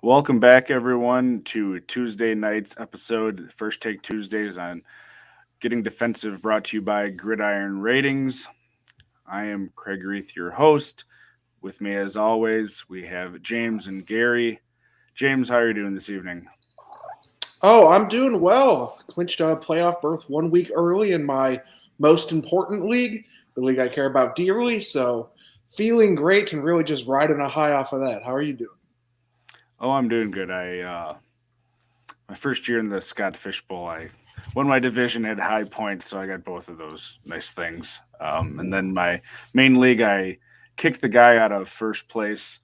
Welcome back, everyone, to Tuesday night's episode, First Take Tuesdays on Getting Defensive, brought to you by Gridiron Ratings. I am Kraig, your host. With me, as always, we have James and Gary. James, how are you doing this evening? Oh, I'm doing well. Clinched a playoff berth 1 week early in my most important league, the league I care about dearly. So feeling great and really just riding a high off of that. How are you doing? Oh, I'm doing good. My first year in the Scott Fish Bowl, I won my division, had high points, so I got both of those nice things. And then my main league, I kicked the guy out of first place,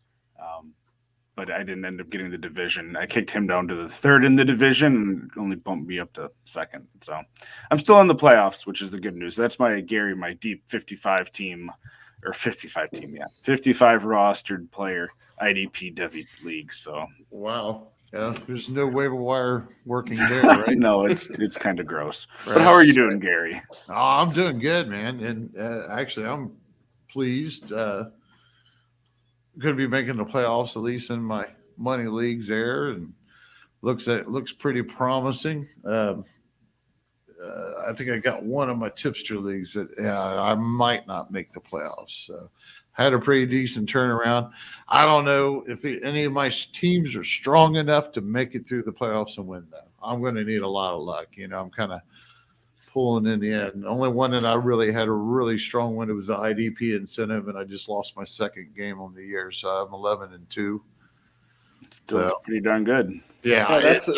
but I didn't end up getting the division. I kicked him down to the third in the division and only bumped me up to second. So I'm still in the playoffs, which is the good news. That's my deep 55 team, or 55 team, 55 rostered player IDP Devi League. So wow. Yeah, there's no waiver wire working there, right? No, it's kind of gross. Right. But how are you doing, Gary? Oh, I'm doing good, man. And actually, I'm pleased. Going to be making the playoffs, at least in my money leagues there, and looks pretty promising. I think I got one of my tipster leagues that I might not make the playoffs. So had a pretty decent turnaround. I don't know if any of my teams are strong enough to make it through the playoffs and win them. I'm going to need a lot of luck. I'm kind of pulling in the end. The only one that I really had a really strong one, it was the IDP incentive, and I just lost my second game on the year. So I'm 11-2. Still pretty darn good. Yeah, that's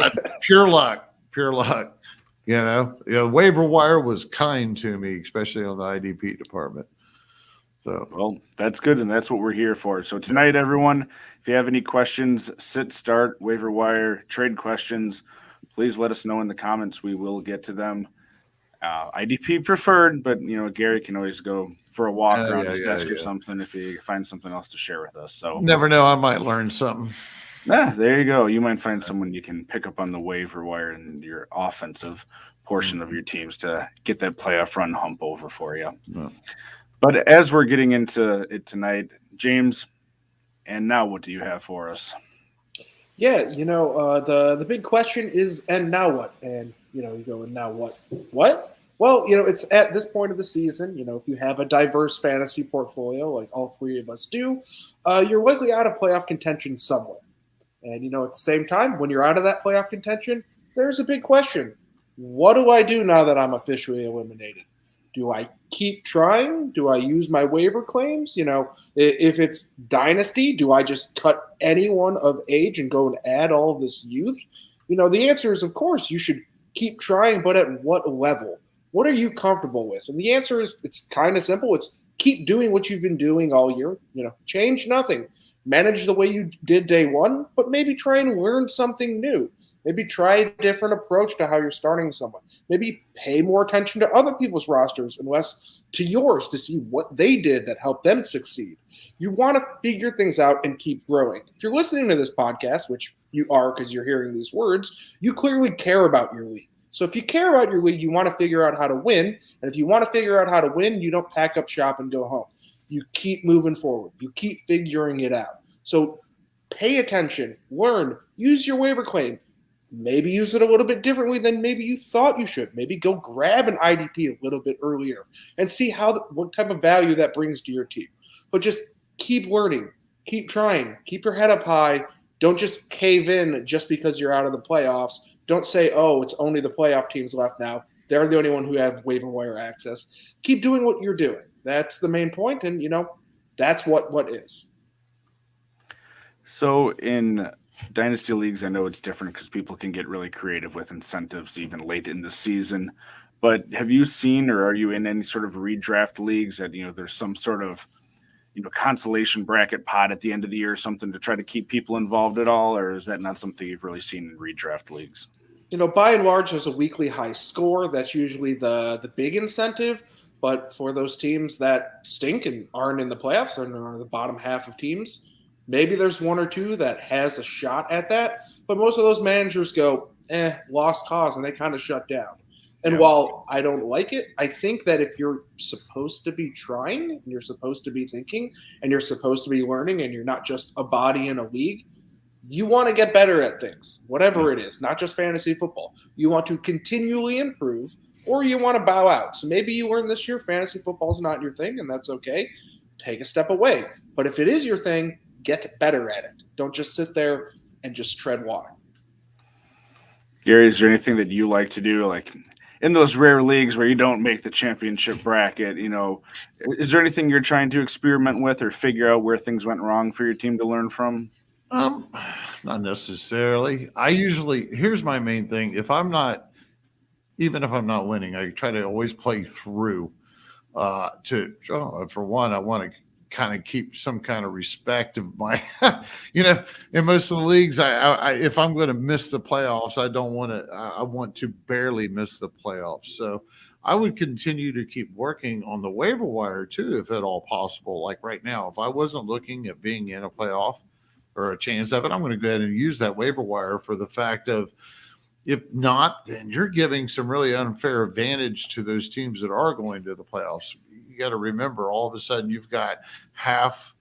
pure luck. Pure luck. Waiver wire was kind to me, especially on the IDP department. So, well, that's good, and that's what we're here for. So tonight, everyone, if you have any questions, start, waiver wire, trade questions, please let us know in the comments. We will get to them. IDP preferred, but, Gary can always go for a walk around his desk or something if he finds something else to share with us. So never know, I might learn something. There you go. You might find someone you can pick up on the waiver wire in your offensive portion of your teams to get that playoff run hump over for you. Yeah. But as we're getting into it tonight, James, and now what do you have for us? Yeah, the big question is, and now what? And, you go, and now what? What? Well, it's at this point of the season, if you have a diverse fantasy portfolio like all three of us do, you're likely out of playoff contention somewhere. And, at the same time, when you're out of that playoff contention, there's a big question. What do I do now that I'm officially eliminated? Do I keep trying? Do I use my waiver claims? If it's dynasty, do I just cut anyone of age and go and add all of this youth? The answer is, of course, you should keep trying, but at what level? What are you comfortable with? And the answer is, it's kind of simple. It's keep doing what you've been doing all year. Change nothing. Manage the way you did day one, but maybe try and learn something new. Maybe try a different approach to how you're starting someone. Maybe pay more attention to other people's rosters and less to yours to see what they did that helped them succeed. You want to figure things out and keep growing. If you're listening to this podcast, which you are because you're hearing these words, you clearly care about your league. So if you care about your league, you want to figure out how to win. And if you want to figure out how to win, you don't pack up shop and go home. You keep moving forward. You keep figuring it out. So pay attention, learn, use your waiver claim. Maybe use it a little bit differently than maybe you thought you should. Maybe go grab an IDP a little bit earlier and see what type of value that brings to your team. But just keep learning, keep trying, keep your head up high. Don't just cave in just because you're out of the playoffs. Don't say, oh, it's only the playoff teams left now. They're the only one who have waiver wire access. Keep doing what you're doing. That's the main point, and, that's what is. So in Dynasty Leagues, I know it's different because people can get really creative with incentives even late in the season. But have you seen, or are you in any sort of redraft leagues that, there's some sort of, consolation bracket pot at the end of the year or something to try to keep people involved at all? Or is that not something you've really seen in redraft leagues? By and large, there's a weekly high score. That's usually the big incentive. But for those teams that stink and aren't in the playoffs and are in the bottom half of teams, maybe there's one or two that has a shot at that. But most of those managers go, lost cause, and they kind of shut down. And while I don't like it, I think that if you're supposed to be trying, and you're supposed to be thinking, and you're supposed to be learning, and you're not just a body in a league, you want to get better at things, whatever it is, not just fantasy football. You want to continually improve, or you want to bow out. So maybe you learn this year fantasy football is not your thing, and that's okay. Take a step away. But if it is your thing, get better at it. Don't just sit there and just tread water. Gary, is there anything that you like to do, like in those rare leagues where you don't make the championship bracket? Is there anything you're trying to experiment with or figure out where things went wrong for your team to learn from? Not necessarily. Here's my main thing. Even if I'm not winning, I try to always play through. For one, I want to kind of keep some kind of respect of my, in most of the leagues, if I'm going to miss the playoffs, I want to barely miss the playoffs. So I would continue to keep working on the waiver wire too, if at all possible. Like right now, if I wasn't looking at being in a playoff or a chance of it, I'm going to go ahead and use that waiver wire for the fact of, if not, then you're giving some really unfair advantage to those teams that are going to the playoffs. You got to remember, all of a sudden, you've got half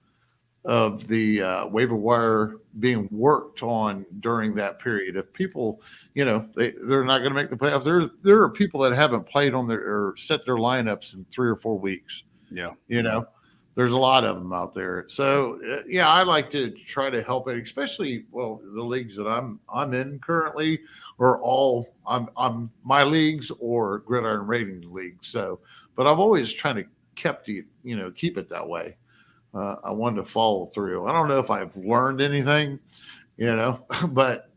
of the waiver wire being worked on during that period. If people, they're not going to make the playoffs, there are people that haven't played on or set their lineups in 3 or 4 weeks. Yeah. There's a lot of them out there. So I like to try to help it, especially, the leagues that I'm in currently are all I'm my leagues or Gridiron Ratings leagues. So, but I've always trying to keep it that way. I wanted to follow through. I don't know if I've learned anything, but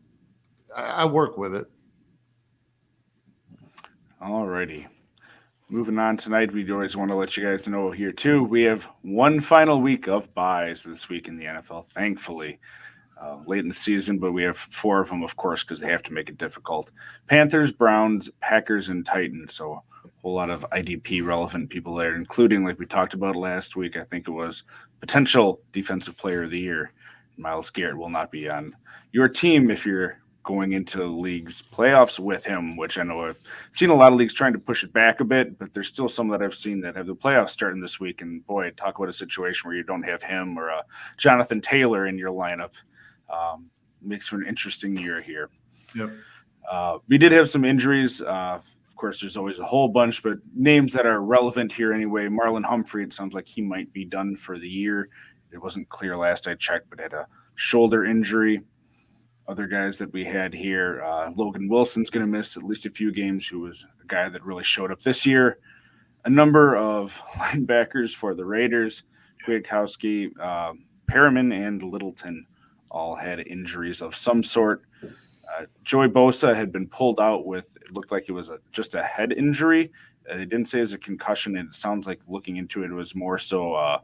I work with it. All righty. Moving on tonight, we always want to let you guys know here, too, we have one final week of buys this week in the NFL, thankfully. Late in the season, but we have 4 of them, of course, because they have to make it difficult. Panthers, Browns, Packers, and Titans. So a whole lot of IDP relevant people there, including, like we talked about last week, I think it was potential Defensive Player of the Year. Myles Garrett will not be on your team if you're going into the league's playoffs with him, which I know I've seen a lot of leagues trying to push it back a bit, but there's still some that I've seen that have the playoffs starting this week. And boy, talk about a situation where you don't have him or Jonathan Taylor in your lineup. Makes for an interesting year here. Yep. We did have some injuries. Of course, there's always a whole bunch, but names that are relevant here anyway. Marlon Humphrey, it sounds like he might be done for the year. It wasn't clear last I checked, but had a shoulder injury. Other guys that we had here, Logan Wilson's going to miss at least a few games, who was a guy that really showed up this year. A number of linebackers for the Raiders, Kwiatkowski, Perriman, and Littleton all had injuries of some sort. Joey Bosa had been pulled out with, it looked like it was just a head injury. They didn't say it was a concussion, and it sounds like looking into it, it was more so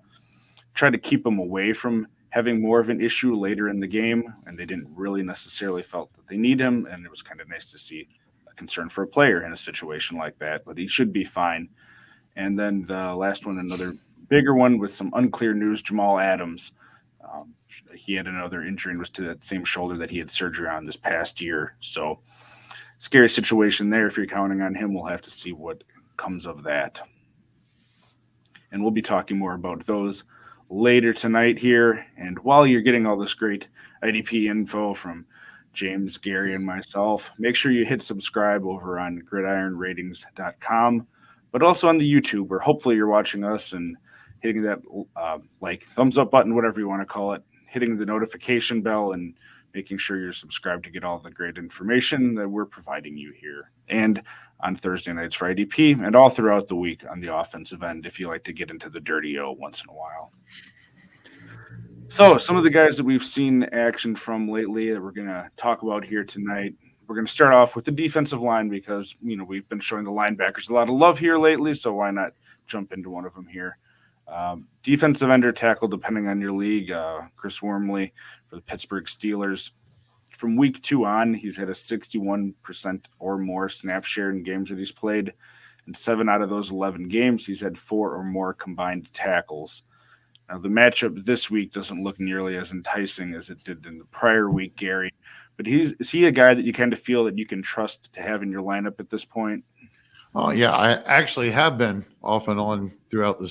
try to keep him away from having more of an issue later in the game, and they didn't really necessarily felt that they need him, and it was kind of nice to see a concern for a player in a situation like that, but he should be fine. And then the last one, another bigger one with some unclear news, Jamal Adams. He had another injury and was to that same shoulder that he had surgery on this past year. So scary situation there. If you're counting on him, we'll have to see what comes of that. And we'll be talking more about those later tonight here. And while you're getting all this great IDP info from James, Gary, and myself, make sure you hit subscribe over on gridironratings.com, but also on the YouTube, where hopefully you're watching us and hitting that thumbs up button, whatever you want to call it, hitting the notification bell, and making sure you're subscribed to get all the great information that we're providing you here. And on Thursday nights for IDP, and all throughout the week on the offensive end, if you like to get into the dirty O once in a while. So some of the guys that we've seen action from lately that we're going to talk about here tonight. We're going to start off with the defensive line because, we've been showing the linebackers a lot of love here lately, so why not jump into one of them here? Defensive end or tackle, depending on your league, Chris Wormley for the Pittsburgh Steelers. From week 2 on, he's had a 61% or more snap share in games that he's played. In 7 out of those 11 games, he's had 4 or more combined tackles. Now, the matchup this week doesn't look nearly as enticing as it did in the prior week, Gary. But is he a guy that you kind of feel that you can trust to have in your lineup at this point? Oh, yeah. I actually have been off and on throughout the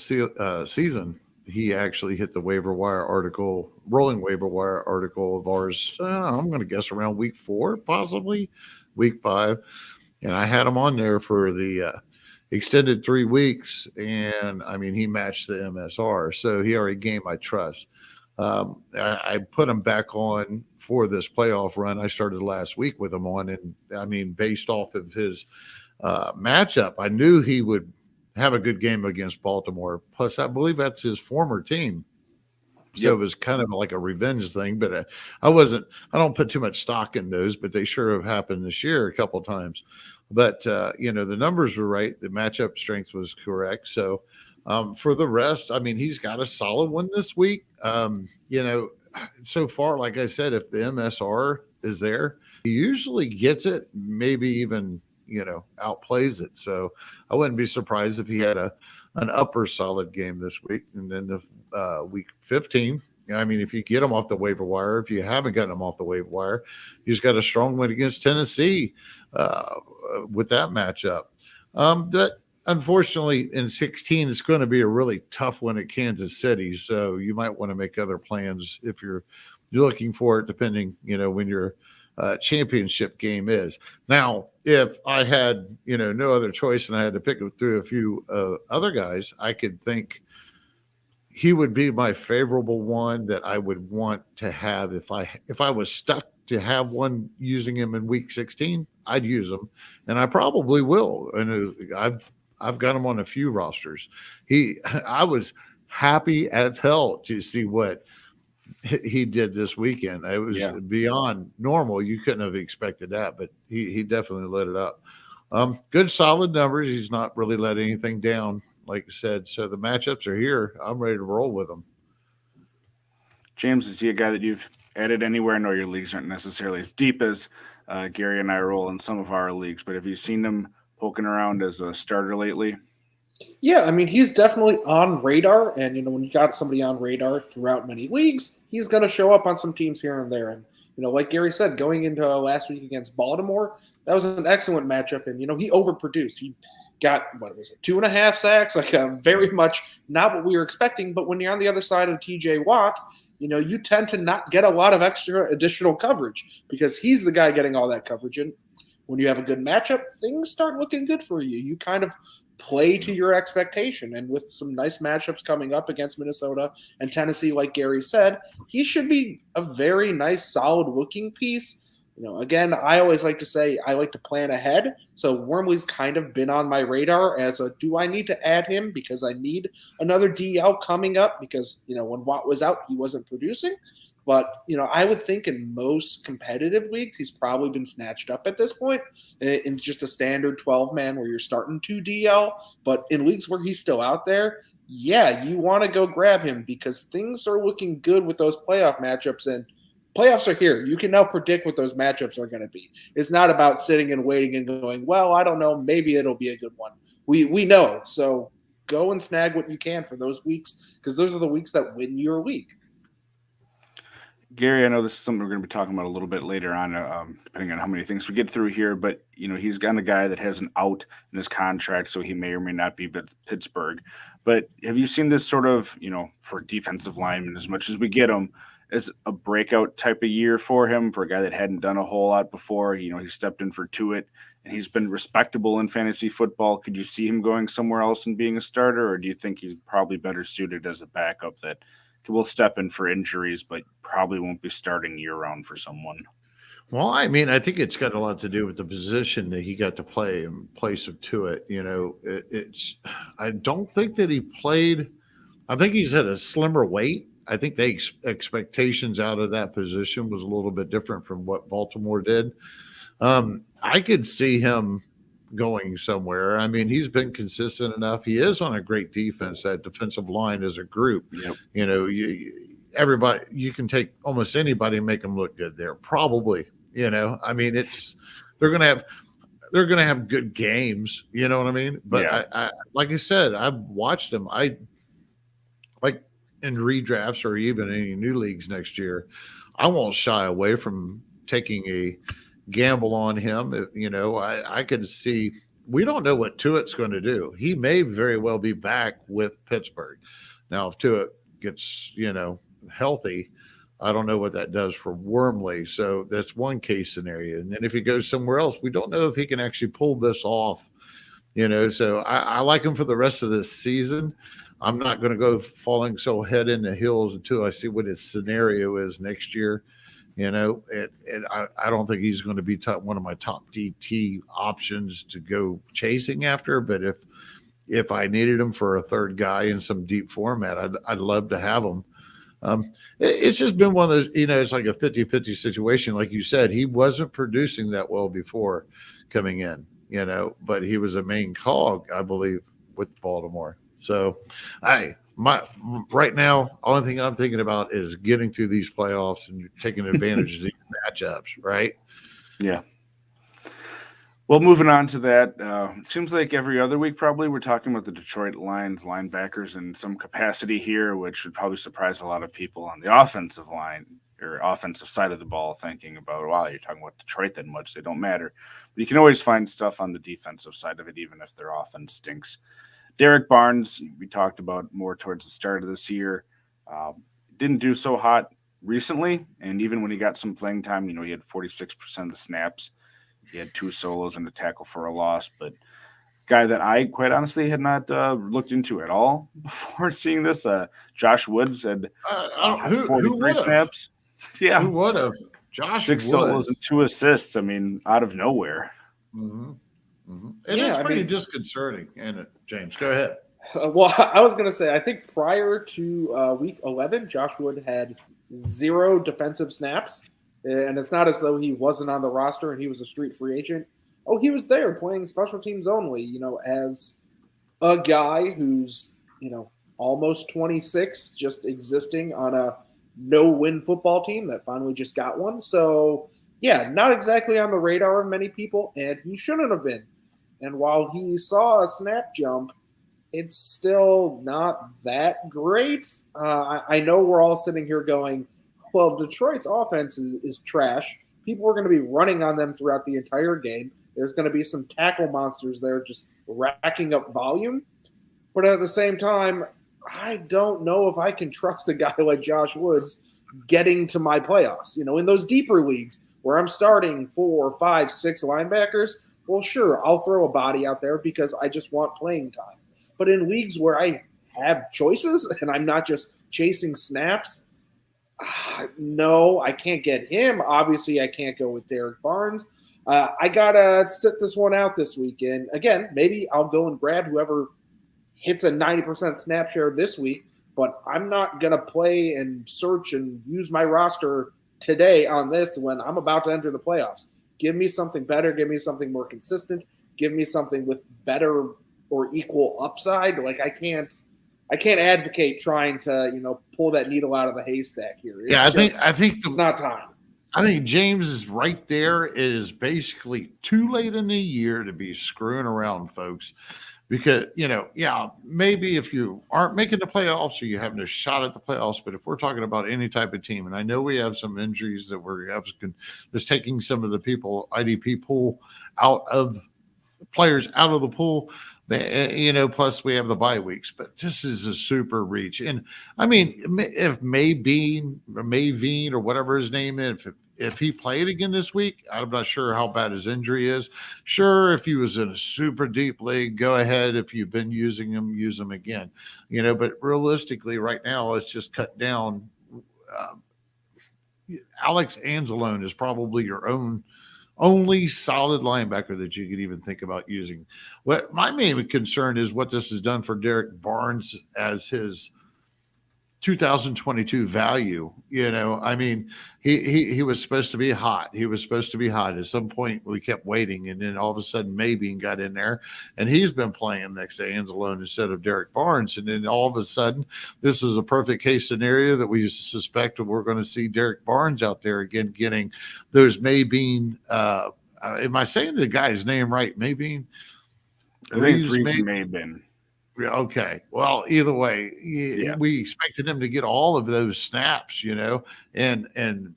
season. he actually hit the rolling waiver wire article of ours. I'm going to guess around week 4, possibly week 5. And I had him on there for the extended 3 weeks. And I mean, he matched the MSR. So he already gained my trust. I put him back on for this playoff run. I started last week with him on. And I mean, based off of his matchup, I knew he would have a good game against Baltimore. Plus, I believe that's his former team. So It was kind of like a revenge thing, but I don't put too much stock in those, but they sure have happened this year a couple of times. But, the numbers were right. The matchup strength was correct. So for the rest, I mean, he's got a solid one this week. So far, like I said, if the MSR is there, he usually gets it, maybe even outplays it. So I wouldn't be surprised if he had an upper solid game this week. And then the week 15, I mean, if you get him off the waiver wire, if you haven't gotten him off the waiver wire, he's got a strong win against Tennessee with that matchup. That unfortunately in 16, it's going to be a really tough one at Kansas City. So you might want to make other plans if you're looking for it, depending, when your championship game is. Now, if I had, no other choice and I had to pick through a few other guys, I could think he would be my favorable one that I would want to have if I was stuck to have one using him in week 16. I'd use him, and I probably will. And I've got him on a few rosters. I was happy as hell to see what he did this weekend. It was beyond normal. You couldn't have expected that, but he definitely lit it up. Good solid numbers. He's not really let anything down, like I said. So the matchups are here. I'm ready to roll with them. James, is he a guy that you've added anywhere? I know your leagues aren't necessarily as deep as Gary and I roll in some of our leagues, but have you seen him poking around as a starter lately? Yeah, I mean, he's definitely on radar. And, when you got somebody on radar throughout many leagues, he's going to show up on some teams here and there. And, like Gary said, going into last week against Baltimore, that was an excellent matchup. And, he overproduced. He got, 2.5 sacks, very much not what we were expecting. But when you're on the other side of TJ Watt, you tend to not get a lot of extra additional coverage because he's the guy getting all that coverage. And when you have a good matchup, things start looking good for you. You kind of play to your expectation. And with some nice matchups coming up against Minnesota and Tennessee, like Gary said, he should be a very nice, solid-looking piece. Again, I always like to say I like to plan ahead. So Wormley's kind of been on my radar as do I need to add him because I need another DL coming up because, when Watt was out, he wasn't producing. But, I would think in most competitive leagues, he's probably been snatched up at this point in just a standard 12-man where you're starting 2 DL. But in leagues where he's still out there, you want to go grab him because things are looking good with those playoff matchups. And playoffs are here. You can now predict what those matchups are going to be. It's not about sitting and waiting and going, well, I don't know, maybe it'll be a good one. We know. So go and snag what you can for those weeks because those are the weeks that win your league. Gary, I know this is something we're going to be talking about a little bit later on, depending on how many things we get through here. But, he's got a guy that has an out in his contract, so he may or may not be Pittsburgh. But have you seen this sort of, for defensive linemen, as much as we get him, as a breakout type of year for him, for a guy that hadn't done a whole lot before? He stepped in for Tuitt, and he's been respectable in fantasy football. Could you see him going somewhere else and being a starter, or do you think he's probably better suited as a backup that will step in for injuries, but probably won't be starting year-round for someone? Well, I mean, I think it's got a lot to do with the position that he got to play in place of Tuitt. I don't think that he played. I think he's at a slimmer weight. I think the expectations out of that position was a little bit different from what Baltimore did. I could see him going somewhere. I mean, he's been consistent enough. He is on a great defense. That defensive line as a group, everybody, you can take almost anybody and make them look good there. Probably, I mean, they're going to have good games. You know what I mean? But I like I said, I've watched them. I like in redrafts or even any new leagues next year, I won't shy away from taking a gamble on him. I could see, we don't know what Tuitt's going to do. He may very well be back with Pittsburgh. Now, if Tua gets, healthy, I don't know what that does for Wormley. So that's one case scenario. And then if he goes somewhere else, we don't know if he can actually pull this off. So I like him for the rest of this season. I'm not going to go falling so head in the hills until I see what his scenario is next year. I don't think he's going to be one of my top DT options to go chasing after. But if I needed him for a third guy in some deep format, I'd love to have him. It's just been one of those, it's like a 50-50 situation. Like you said, he wasn't producing that well before coming in, but he was a main cog, I believe, with Baltimore. So right now, only thing I'm thinking about is getting through these playoffs and taking advantage of these matchups, right? Yeah. Well, moving on to that, it seems like every other week probably we're talking about the Detroit Lions linebackers in some capacity here, which would probably surprise a lot of people on the offensive line or offensive side of the ball, thinking about, wow, you're talking about Detroit that much. They don't matter. But you can always find stuff on the defensive side of it, even if their offense stinks. Derek Barnes, we talked about more towards the start of this year, didn't do so hot recently. And even when he got some playing time, he had 46% of the snaps. He had 2 solos and a tackle for a loss, but guy that I quite honestly had not looked into at all before seeing this. Josh Woods had 43 snaps. Yeah. Who would have? Josh 6 solos and 2 assists. I mean, out of nowhere. Mm-hmm. Mm-hmm. And it's pretty disconcerting. And James, go ahead. Well, I was going to say, I think prior to week 11, Josh Wood had 0 defensive snaps. And it's not as though he wasn't on the roster and he was a street free agent. Oh, he was there playing special teams only, as a guy who's, almost 26, just existing on a no-win football team that finally just got one. So, yeah, not exactly on the radar of many people, and he shouldn't have been. And while he saw a snap jump, it's still not that great. I know we're all sitting here going, well, Detroit's offense is trash. People are going to be running on them throughout the entire game. There's going to be some tackle monsters there just racking up volume. But at the same time, I don't know if I can trust a guy like Josh Woods getting to my playoffs. In those deeper leagues where I'm starting 4, 5, 6 linebackers, well, sure, I'll throw a body out there because I just want playing time. But in leagues where I have choices and I'm not just chasing snaps, no, I can't get him. Obviously, I can't go with Derek Barnes. I got to sit this one out this weekend. Again, maybe I'll go and grab whoever hits a 90% snap share this week, but I'm not going to play and search and use my roster today on this when I'm about to enter the playoffs. Give me something better. Give me something more consistent. Give me something with better or equal upside. Like I can't advocate trying to, pull that needle out of the haystack here. I think it's not time. I think James is right there. It is basically too late in the year to be screwing around, folks. Because, maybe if you aren't making the playoffs or you have no shot at the playoffs, but if we're talking about any type of team, and I know we have some injuries that that's taking some of the people, IDP pool players out of the pool, plus we have the bye weeks, but this is a super reach. And I mean, if Maveen or whatever his name is, if he played again this week, I'm not sure how bad his injury is. Sure, if he was in a super deep league, go ahead. If you've been using him, use him again. But realistically, right now, let's just cut down. Alex Anzalone is probably your only solid linebacker that you could even think about using. What my main concern is what this has done for Derek Barnes as his 2022 value. I mean, he was supposed to be hot. He was supposed to be hot. At some point, we kept waiting, and then all of a sudden, Mabine got in there, and he's been playing next to Anzalone instead of Derek Barnes. And then all of a sudden, this is a perfect case scenario that we suspect we're going to see Derek Barnes out there again, getting those Mabine. Am I saying the guy's name right? Mabine. I think it's Reese Mabine. Okay. Well, either way, we expected him to get all of those snaps, and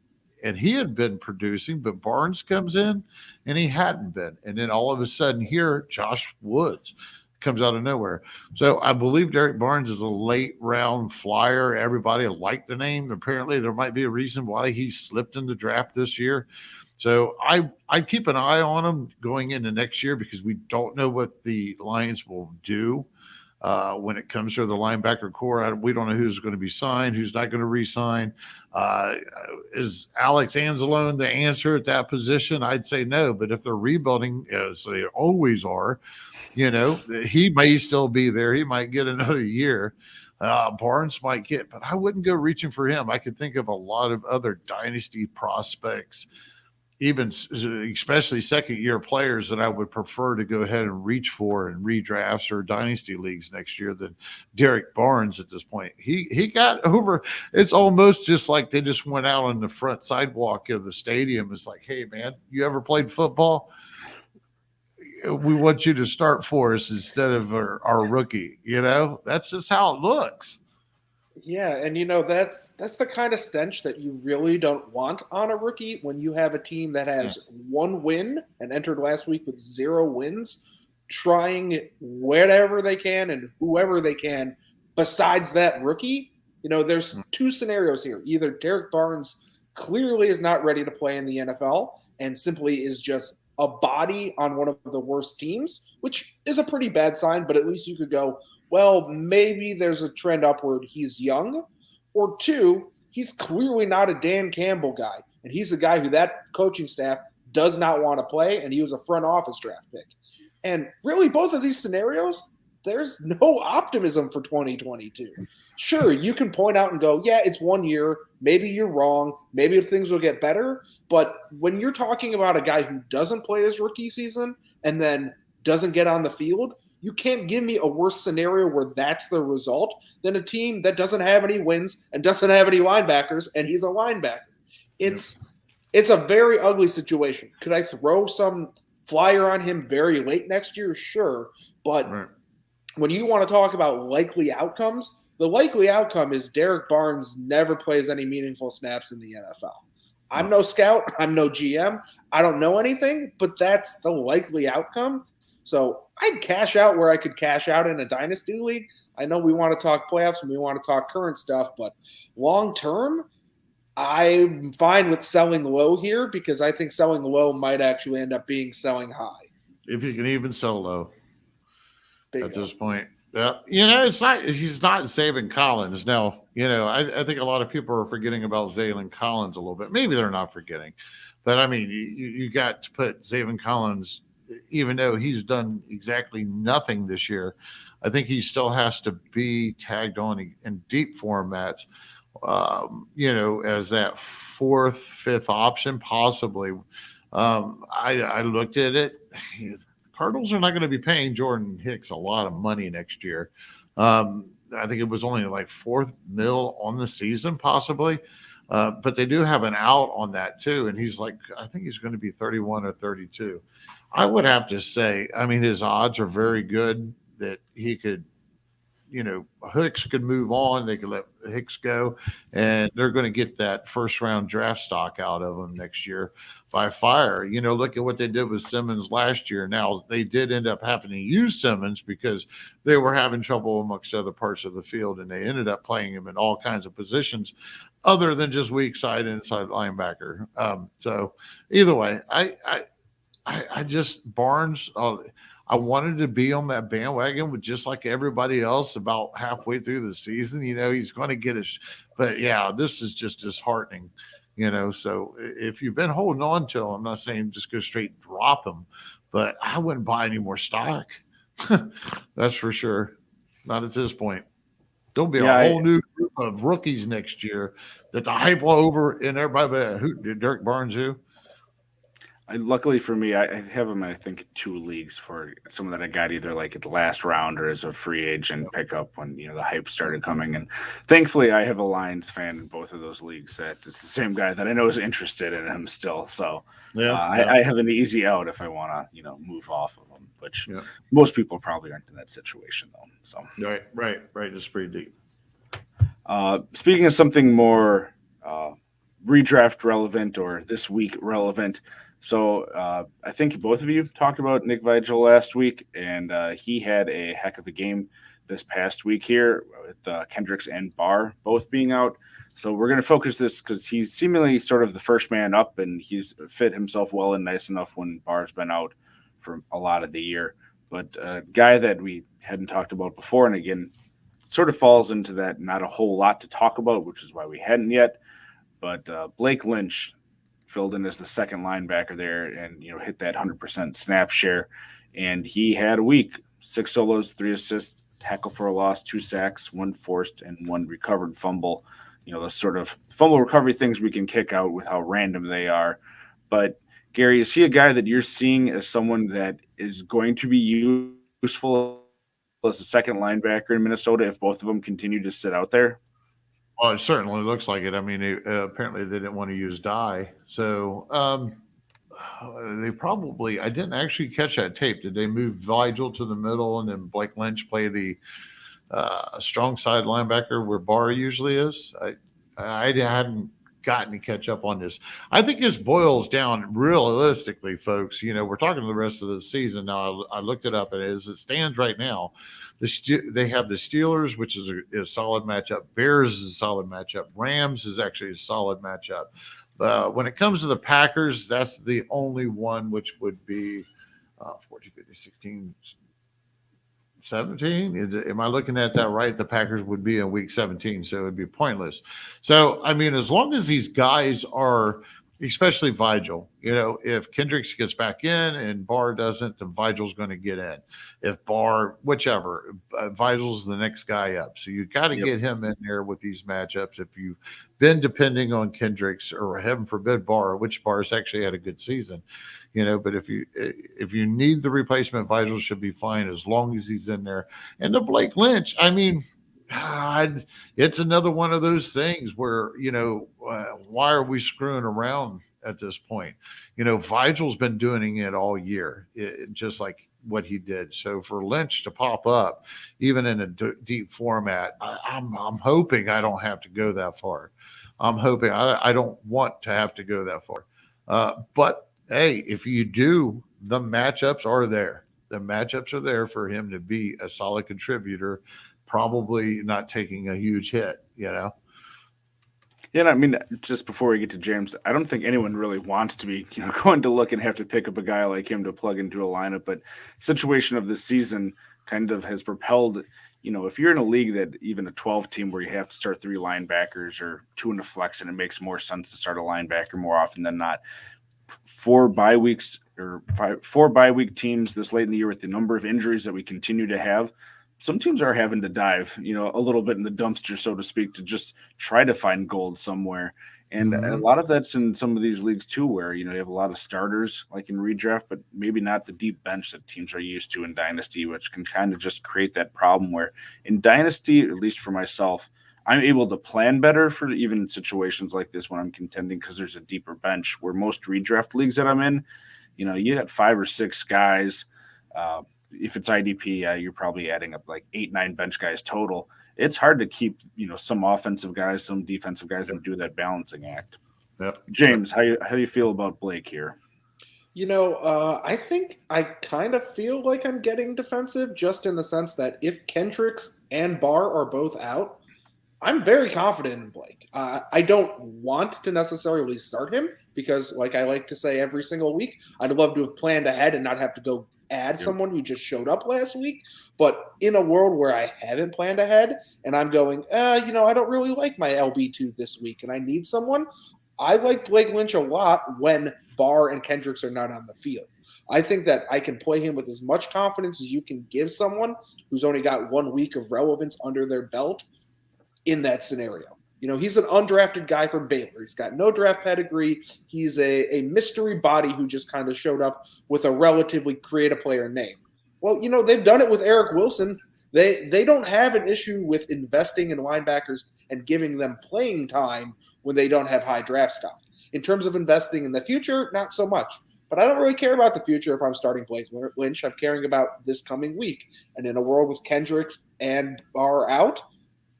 he had been producing, but Barnes comes in and he hadn't been. And then all of a sudden here, Josh Woods comes out of nowhere. So I believe Derek Barnes is a late round flyer. Everybody liked the name. Apparently, there might be a reason why he slipped in the draft this year. So I keep an eye on him going into next year because we don't know what the Lions will do when it comes to the linebacker core. We don't know who's going to be signed, who's not going to re-sign. Is Alex Anzalone the answer at that position? I'd say no. But if they're rebuilding, as they always are, he may still be there. He might get another year. Barnes might get, but I wouldn't go reaching for him. I could think of a lot of other dynasty prospects, even especially second-year players that I would prefer to go ahead and reach for in redrafts or dynasty leagues next year than Derek Barnes at this point. He got over. It's almost just like they just went out on the front sidewalk of the stadium. It's like, hey, man, you ever played football? We want you to start for us instead of our rookie. That's just how it looks. Yeah, and that's the kind of stench that you really don't want on a rookie when you have a team that has one win and entered last week with 0 wins, trying whatever they can and whoever they can besides that rookie. There's 2 scenarios here. Either Derek Barnes clearly is not ready to play in the NFL and simply is just a body on one of the worst teams, which is a pretty bad sign, but at least you could go, well, maybe there's a trend upward. He's young. Or 2, he's clearly not a Dan Campbell guy, and he's a guy who that coaching staff does not want to play, and he was a front office draft pick. And really, both of these scenarios, there's no optimism for 2022. Sure, you can point out and go, yeah, it's 1 year. Maybe you're wrong. Maybe things will get better. But when you're talking about a guy who doesn't play his rookie season and then doesn't get on the field, you can't give me a worse scenario where that's the result than a team that doesn't have any wins and doesn't have any linebackers, and he's a linebacker. It's a very ugly situation. Could I throw some flyer on him very late next year? Sure. But when you want to talk about likely outcomes, the likely outcome is Derek Barnes never plays any meaningful snaps in the NFL. I'm no scout. I'm no GM. I don't know anything, but that's the likely outcome. So I'd cash out where I could cash out in a dynasty league. I know we want to talk playoffs and we want to talk current stuff, but long term, I'm fine with selling low here because I think selling low might actually end up being selling high. If you can even sell low. Bingo. At this point. Yeah. He's not Javen Collins. Now, I think a lot of people are forgetting about Jaylen Collins a little bit. Maybe they're not forgetting. But, I mean, you got to put Javen Collins, even though he's done exactly nothing this year, I think he still has to be tagged on in deep formats, as that 4th, 5th option, possibly. I looked at it. Cardinals are not going to be paying Jordan Hicks a lot of money next year. I think it was only like $4 million on the season, possibly. But they do have an out on that too. And I think he's going to be 31 or 32. I would have to say, I mean, his odds are very good that he could, Hicks could move on. They could let Hicks go, and they're going to get that first-round draft stock out of him next year by fire. Look at what they did with Simmons last year. Now, they did end up having to use Simmons because they were having trouble amongst other parts of the field, and they ended up playing him in all kinds of positions other than just weak side inside linebacker. So either way, I just Barnes I wanted to be on that bandwagon with just like everybody else about halfway through the season. He's going to get but yeah, this is just disheartening, So if you've been holding on to him, I'm not saying just go straight drop him, but I wouldn't buy any more stock. That's for sure. Not at this point. There'll be a whole new group of rookies next year that the hype will over and everybody. Who did Derek Barnes who? Luckily for me, I have him, I think, 2 leagues for someone that I got either like at the last round or as a free agent pickup when, the hype started coming. And thankfully, I have a Lions fan in both of those leagues that it's the same guy that I know is interested in him still. So I have an easy out if I want to, move off of him, which most people probably aren't in that situation, though. So Right. It's pretty deep. Speaking of something more redraft relevant or this week relevant, So I think both of you talked about Nick Vigil last week, and he had a heck of a game this past week here with Kendricks and Barr both being out. So we're going to focus this because he's seemingly sort of the first man up, and he's fit himself well and nice enough when Barr's been out for a lot of the year. But a guy that we hadn't talked about before, and again, sort of falls into that not a whole lot to talk about, which is why we hadn't yet. But Blake Lynch filled in as the second linebacker there and, hit that 100% snap share. And he had a week, 6 solos, 3 assists, tackle for a loss, 2 sacks, 1 forced, and 1 recovered fumble. The sort of fumble recovery things we can kick out with how random they are. But Gary, is he a guy that you're seeing as someone that is going to be useful as a second linebacker in Minnesota if both of them continue to sit out there? Well, it certainly looks like it. I mean, apparently they didn't want to use Dye. So they probably – I didn't actually catch that tape. Did they move Vigil to the middle and then Blake Lynch play the strong side linebacker where Barr usually is? I hadn't gotten to catch up on this. I think this boils down realistically, folks. We're talking the rest of the season now. I looked it up, and as it stands right now, they have the Steelers, which is a solid matchup. Bears is a solid matchup. Rams is actually a solid matchup. When it comes to the Packers, that's the only one which would be 14, 15, 16, 17. Am I looking at that right? The Packers would be in week 17, so it would be pointless. So, I mean, as long as these guys are, especially Vigil, if Kendricks gets back in and Barr doesn't, then Vigil's going to get in. If Barr, whichever, Vigil's the next guy up. So you got to get him in there with these matchups. If you've been depending on Kendricks or heaven forbid Barr, which Barr's actually had a good season, but if you need the replacement, Vigil should be fine as long as he's in there. And the Blake Lynch, I mean, God, it's another one of those things where, why are we screwing around at this point? Vigil's been doing it all year, just like what he did. So for Lynch to pop up, even in a deep format, I'm hoping I don't have to go that far. I'm hoping I don't want to have to go that far. But hey, if you do, the matchups are there. The matchups are there for him to be a solid contributor, probably not taking a huge hit, Yeah, I mean, just before we get to James, I don't think anyone really wants to be, going to look and have to pick up a guy like him to plug into a lineup. But situation of the season kind of has propelled, if you're in a league that even a 12 team where you have to start 3 linebackers or 2 in a flex, and it makes more sense to start a linebacker more often than not. 4 bye weeks or 4 bye week teams this late in the year with the number of injuries that we continue to have. Some teams are having to dive, a little bit in the dumpster, so to speak, to just try to find gold somewhere. And a lot of that's in some of these leagues too, where, you have a lot of starters like in redraft, but maybe not the deep bench that teams are used to in Dynasty, which can kind of just create that problem where in Dynasty, at least for myself, I'm able to plan better for even situations like this when I'm contending because there's a deeper bench where most redraft leagues that I'm in, you got 5 or 6 guys. If it's IDP, you're probably adding up like 8, 9 bench guys total. It's hard to keep, some offensive guys, some defensive guys and do that balancing act. Yep. James, how do you feel about Blake here? I think I kind of feel like I'm getting defensive just in the sense that if Kendricks and Barr are both out, I'm very confident in Blake. I don't want to necessarily start him because, like I like to say every single week, I'd love to have planned ahead and not have to go add someone who just showed up last week. But in a world where I haven't planned ahead and I'm going, I don't really like my LB2 this week and I need someone, I like Blake Lynch a lot when Barr and Kendricks are not on the field. I think that I can play him with as much confidence as you can give someone who's only got 1 week of relevance under their belt in that scenario. He's an undrafted guy from Baylor. He's got no draft pedigree. He's a mystery body who just kind of showed up with a relatively creative player name. Well, they've done it with Eric Wilson. They don't have an issue with investing in linebackers and giving them playing time when they don't have high draft stock. In terms of investing in the future, not so much. But I don't really care about the future if I'm starting Blake Lynch. I'm caring about this coming week. And in a world with Kendricks and Barr out,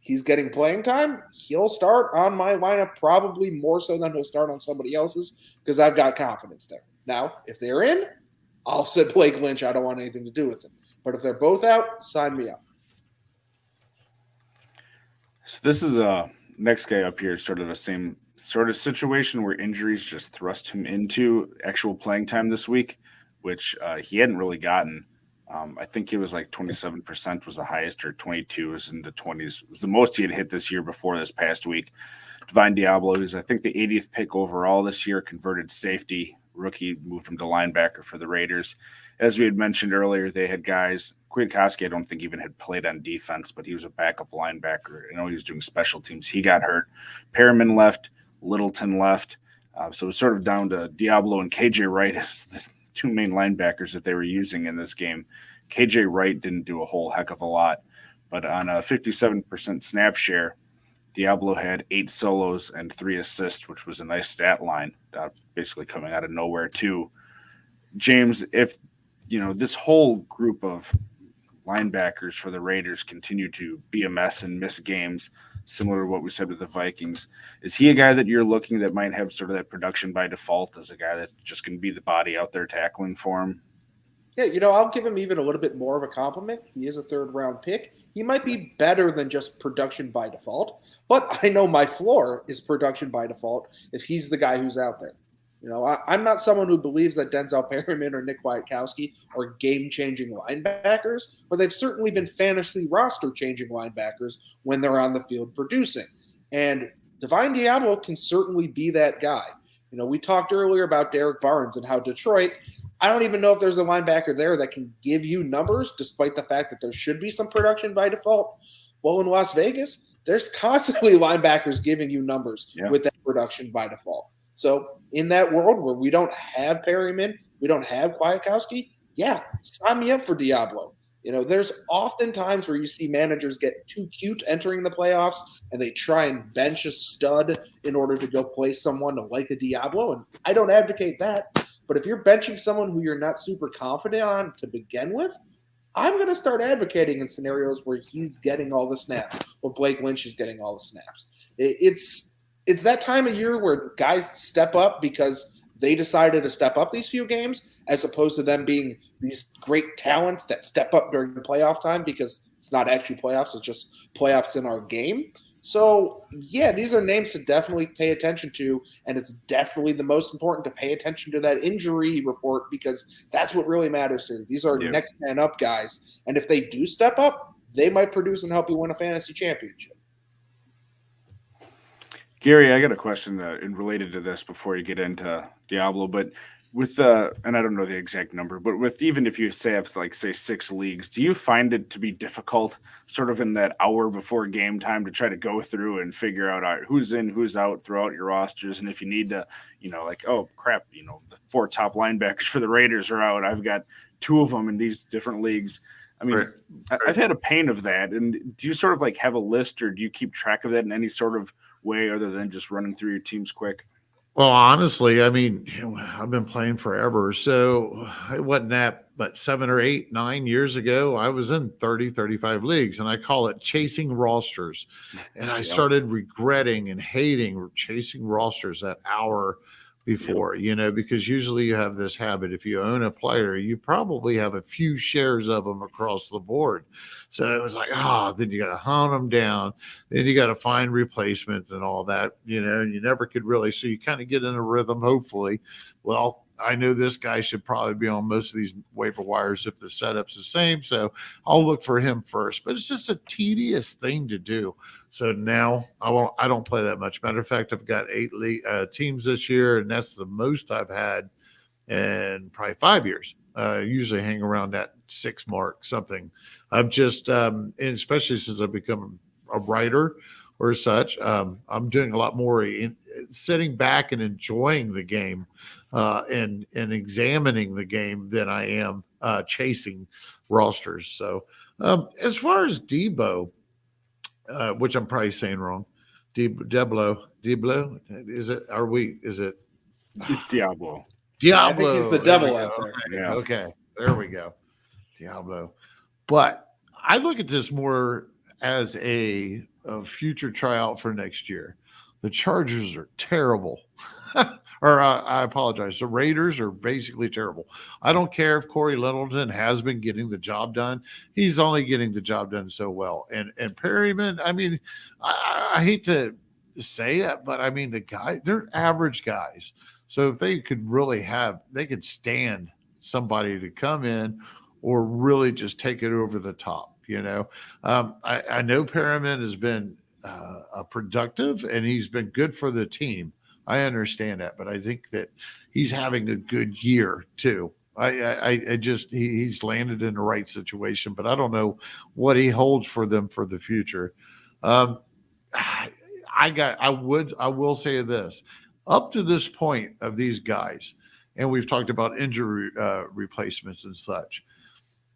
he's getting playing time. He'll start on my lineup probably more so than he'll start on somebody else's because I've got confidence there. Now, if they're in, I'll sit Blake Lynch. I don't want anything to do with him. But if they're both out, sign me up. So this is next guy up here, sort of the same sort of situation where injuries just thrust him into actual playing time this week, which he hadn't really gotten. I think it was like 27% was the highest, or 22 was in the 20s. It was the most he had hit this year before this past week. Divine Deablo, who's I think the 80th pick overall this year, converted safety. Rookie, moved him to linebacker for the Raiders. As we had mentioned earlier, they had guys. Kwiatkowski, I don't think even had played on defense, but he was a backup linebacker. I know he was doing special teams. He got hurt. Perriman left. Littleton left. So it was sort of down to Diablo and KJ Wright as the two main linebackers that they were using in this game. KJ Wright didn't do a whole heck of a lot, but on a 57% snap share, Diablo had 8 solos and 3 assists, which was a nice stat line, basically coming out of nowhere too. James, if this whole group of linebackers for the Raiders continue to be a mess and miss games, similar to what we said with the Vikings, is he a guy that you're looking that might have sort of that production by default as a guy that's just going to be the body out there tackling for him? Yeah, I'll give him even a little bit more of a compliment. He is a third-round pick. He might be better than just production by default, but I know my floor is production by default if he's the guy who's out there. I'm not someone who believes that Denzel Perryman or Nick Kwiatkowski are game-changing linebackers, but they've certainly been fantasy roster-changing linebackers when they're on the field producing. And Divine Deablo can certainly be that guy. We talked earlier about Derek Barnes and how Detroit, I don't even know if there's a linebacker there that can give you numbers, despite the fact that there should be some production by default. Well, in Las Vegas, there's constantly linebackers giving you numbers with that production by default. So in that world where we don't have Perryman, we don't have Kwiatkowski, sign me up for Diablo. There's often times where you see managers get too cute entering the playoffs and they try and bench a stud in order to go play someone like a Diablo. And I don't advocate that. But if you're benching someone who you're not super confident on to begin with, I'm going to start advocating in scenarios where he's getting all the snaps or Blake Lynch is getting all the snaps. It's that time of year where guys step up because they decided to step up these few games, as opposed to them being these great talents that step up during the playoff time because it's not actually playoffs, it's just playoffs in our game. So, these are names to definitely pay attention to, and it's definitely the most important to pay attention to that injury report because that's what really matters here. These are next man up guys, and if they do step up, they might produce and help you win a fantasy championship. Gary, I got a question related to this before you get into Diablo, but with and I don't know the exact number, but with even if you have 6 leagues, do you find it to be difficult sort of in that hour before game time to try to go through and figure out who's in, who's out throughout your rosters? And if you need to, oh crap, the 4 top linebackers for the Raiders are out. I've got 2 of them in these different leagues. I mean, right. I've had a pain of that. And do you sort of have a list, or do you keep track of that in any sort of way other than just running through your teams quick? Well, honestly, I mean, I've been playing forever. So it wasn't that, but 7 or 8, 9 years ago, I was in 30, 35 leagues, and I call it chasing rosters. And I started regretting and hating chasing rosters that hour before, because usually you have this habit. If you own a player, you probably have a few shares of them across the board. So it was like, then you got to hunt them down. Then you got to find replacements and all that, and you never could really. So you kind of get in a rhythm, hopefully. Well, I know this guy should probably be on most of these waiver wires if the setup's the same. So I'll look for him first. But it's just a tedious thing to do. So now I don't play that much. Matter of fact, I've got 8 teams this year, and that's the most I've had in probably 5 years. Usually hang around that 6 mark, something. I've just, and especially since I've become a writer or such, I'm doing a lot more sitting back and enjoying the game and examining the game than I am chasing rosters. So as far as Debo, which I'm probably saying wrong, Diablo, is it? It's Diablo. I think he's the devil out there. Okay, there we go. Diablo. But I look at this more as a future tryout for next year. The Chargers are terrible or I apologize. The Raiders are basically terrible. I don't care if Corey Littleton has been getting the job done. He's only getting the job done so well. And Perryman, I mean, I hate to say it, but I mean, they're average guys. So if they could really they could stand somebody to come in or really just take it over the top, I know Perriman has been productive and he's been good for the team. I understand that, but I think that he's having a good year too. He's landed in the right situation, but I don't know what he holds for them for the future. I will say this: up to this point of these guys, and we've talked about injury replacements and such.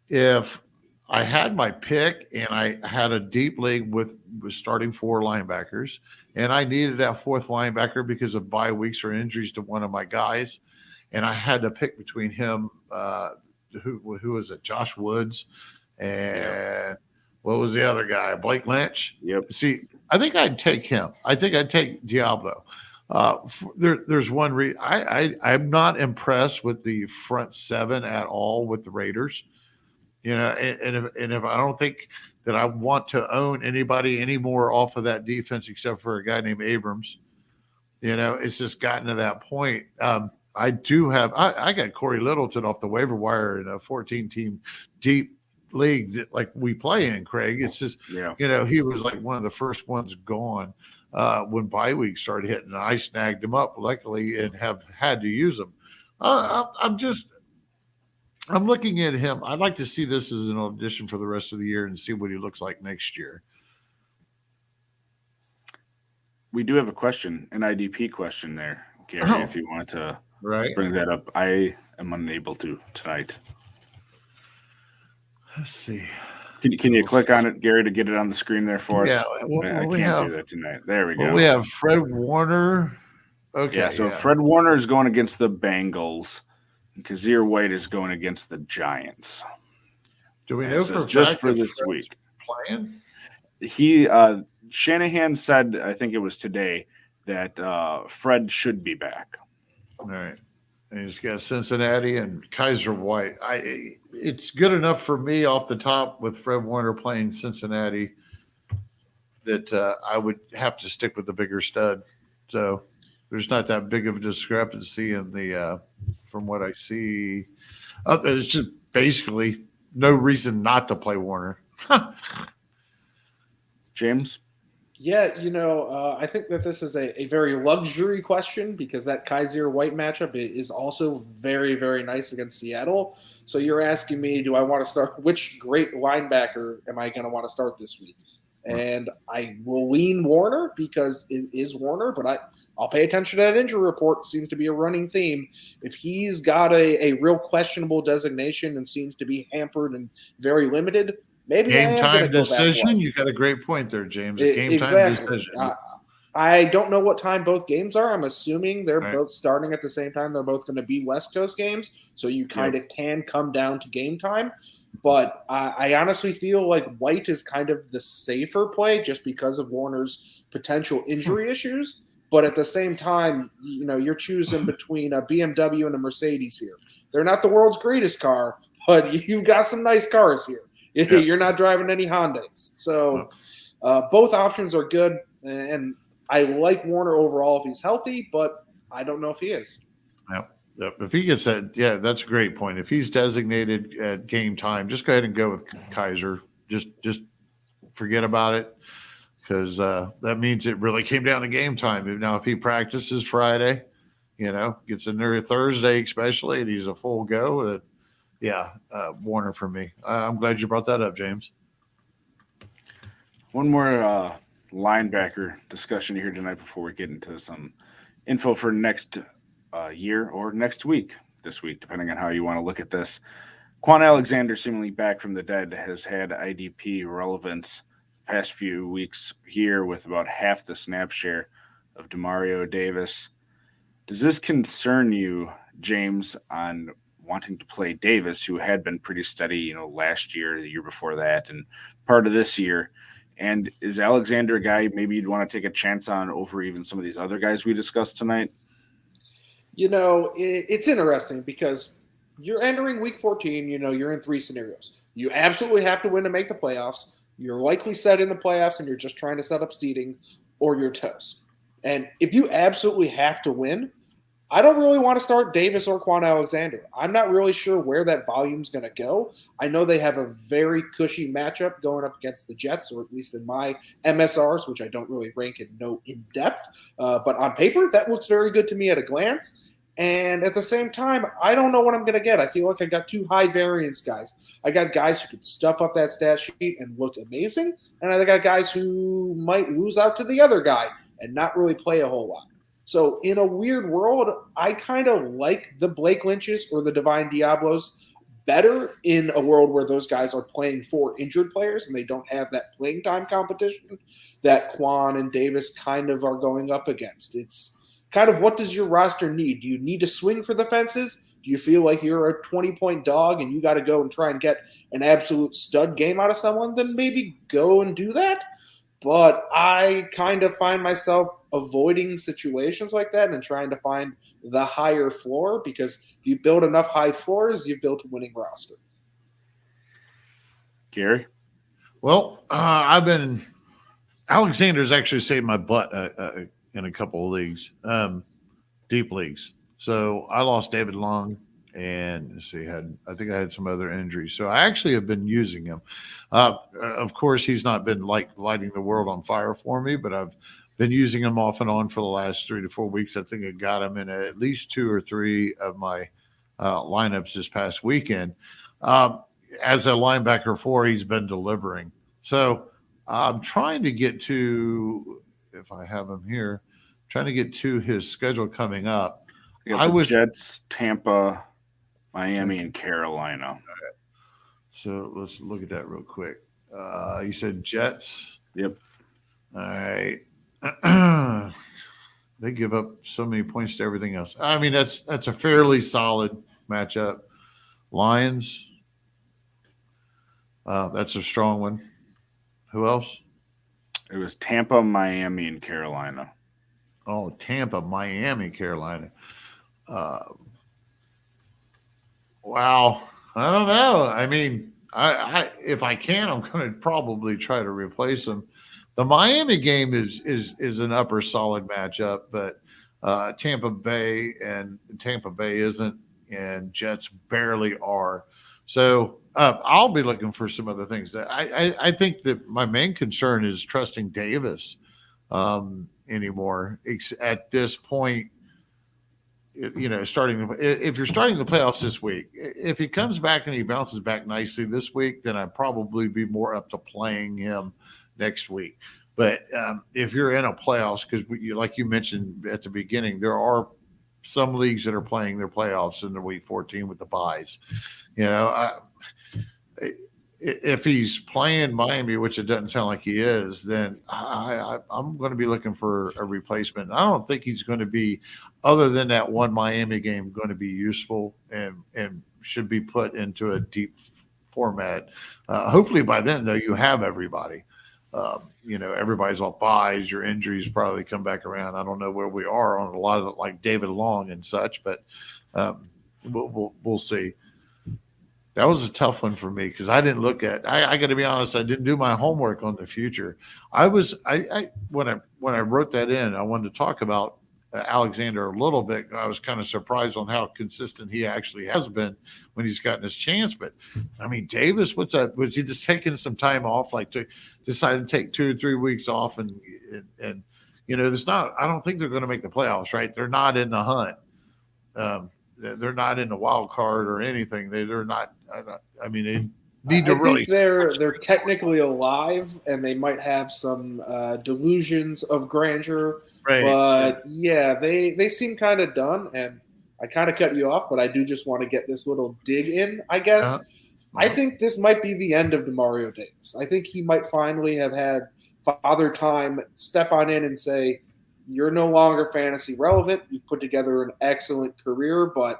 If I had my pick and I had a deep league with starting 4 linebackers, and I needed that 4th linebacker because of bye weeks or injuries to one of my guys, and I had to pick between him, who was it, Josh Woods, and what was the other guy, Blake Lynch? Yep. See, I think I'd take him. I think I'd take Diablo. There's one reason I'm not impressed with the front 7 at all with the Raiders. And if I don't think that I want to own anybody anymore off of that defense except for a guy named Abrams, it's just gotten to that point. I got Corey Littleton off the waiver wire in a 14-team deep league that like we play in, Kraig. It's just, he was like one of the first ones gone when bye week started hitting, and I snagged him up luckily and have had to use him. I'm looking at him. I'd like to see this as an audition for the rest of the year and see what he looks like next year. We do have a question, an IDP question there, Gary, if you want to bring that up. I am unable to tonight. Let's see. Can you click on it, Gary, to get it on the screen there for us? Yeah, I can't do that tonight. There we go. We have Fred Warner. Okay. Yeah, so Fred Warner is going against the Bengals. Kazir White is going against the Giants. Do we know for just for this week? Playing? Shanahan said, I think it was today, that Fred should be back. All right. And he's got Cincinnati and Kaiser White. It's good enough for me off the top with Fred Warner playing Cincinnati that I would have to stick with the bigger stud. So there's not that big of a discrepancy in the from what I see. It's just basically no reason not to play Warner. James? Yeah, I think that this is a very luxury question because that Kaiser White matchup is also very, very nice against Seattle. So you're asking me, do I want to start? Which great linebacker am I going to want to start this week? And I will lean Warner because it is Warner, but I'll pay attention to that injury report. It seems to be a running theme. If he's got a real questionable designation and seems to be hampered and very limited, maybe game time decision. You got a great point there, James. Game time decision. I don't know what time both games are. I'm assuming they're both starting at the same time. They're both going to be West Coast games, so you kind of can come down to game time. But I honestly feel like White is kind of the safer play just because of Warner's potential injury issues. But at the same time, you're choosing between a BMW and a Mercedes here. They're not the world's greatest car, but you've got some nice cars here. Yeah. You're not driving any Hondas. So both options are good. And I like Warner overall if he's healthy, but I don't know if he is. Yep. If he gets that, that's a great point. If he's designated at game time, just go ahead and go with Kaiser. Just forget about it because that means it really came down to game time. Now, if he practices Friday, gets in there Thursday especially, and he's a full go, Warner for me. I'm glad you brought that up, James. One more linebacker discussion here tonight before we get into some info for next year or next week, this week, depending on how you want to look at this. Quan Alexander, seemingly back from the dead, has had IDP relevance past few weeks here with about half the snap share of Demario Davis. Does this concern you, James, on wanting to play Davis, who had been pretty steady, last year, the year before that, and part of this year? And is Alexander a guy maybe you'd want to take a chance on over even some of these other guys we discussed tonight? It's interesting because you're entering week 14. You're in three scenarios. You absolutely have to win to make the playoffs. You're likely set in the playoffs and you're just trying to set up seeding, or you're toast. And if you absolutely have to win, I don't really want to start Davis or Quan Alexander. I'm not really sure where that volume's going to go. I know they have a very cushy matchup going up against the Jets, or at least in my MSRs, which I don't really rank and know in depth. But on paper, that looks very good to me at a glance. And at the same time, I don't know what I'm going to get. I feel like I got two high variance guys. I got guys who can stuff up that stat sheet and look amazing, and I got guys who might lose out to the other guy and not really play a whole lot. So in a weird world, I kind of like the Blake Lynches or the Divine Deablos better in a world where those guys are playing for injured players and they don't have that playing time competition that Quan and Davis kind of are going up against. It's kind of, what does your roster need? Do you need to swing for the fences? Do you feel like you're a 20-point dog and you got to go and try and get an absolute stud game out of someone? Then maybe go and do that. But I kind of find myself avoiding situations like that and trying to find the higher floor, because if you build enough high floors, you've built a winning roster. Gary? Well, Alexander's actually saved my butt in a couple of leagues, deep leagues. So I lost David Long, and I think I had some other injuries. So I actually have been using him. Of course, he's not been like lighting the world on fire for me, but I've been using him off and on for the last 3 to 4 weeks. I think I got him in at least 2 or 3 of my lineups this past weekend. As a linebacker 4, he's been delivering. So I'm trying to get to, if I have him here, trying to get to his schedule coming up. Jets, Tampa, Miami, and Carolina. So let's look at that real quick. You said Jets? Yep. All right. They give up so many points to everything else. I mean, that's a fairly solid matchup. Lions, that's a strong one. Who else? It was Tampa, Miami, and Carolina. Oh, Tampa, Miami, Carolina. Wow. I don't know. I mean, I if I can, I'm going to probably try to replace them. The Miami game is an upper solid matchup, but Tampa Bay isn't, and Jets barely are. So I'll be looking for some other things. I think that my main concern is trusting Davis anymore at this point. If you're starting the playoffs this week, if he comes back and he bounces back nicely this week, then I'd probably be more up to playing him next week. But if you're in a playoffs, because like you mentioned at the beginning, there are some leagues that are playing their playoffs in the week 14 with the buys. If he's playing Miami, which it doesn't sound like he is, then I'm going to be looking for a replacement. I don't think he's going to be, other than that one Miami game, going to be useful and should be put into a deep format. Hopefully by then, though, you have everybody. Everybody's off buys. Your injuries probably come back around. I don't know where we are on a lot of like David Long and such, but we'll see. That was a tough one for me because I didn't look at. I got to be honest. I didn't do my homework on the future. When I wrote that in, I wanted to talk about Alexander a little bit. I was kind of surprised on how consistent he actually has been when he's gotten his chance. But I mean, Davis, what's up? Was he just taking some time off, like to decide to take 2 or 3 weeks off, and there's not. I don't think they're going to make the playoffs, right? They're not in the hunt. They're not in the wild card or anything. They're not. I mean, they need to really. They're technically alive, and they might have some delusions of grandeur. Right. But yeah, they seem kind of done. And I kind of cut you off, but I do just want to get this little dig in, I guess. I think this might be the end of DeMario Davis. I think he might finally have had father time step on in and say, you're no longer fantasy relevant. You've put together an excellent career, but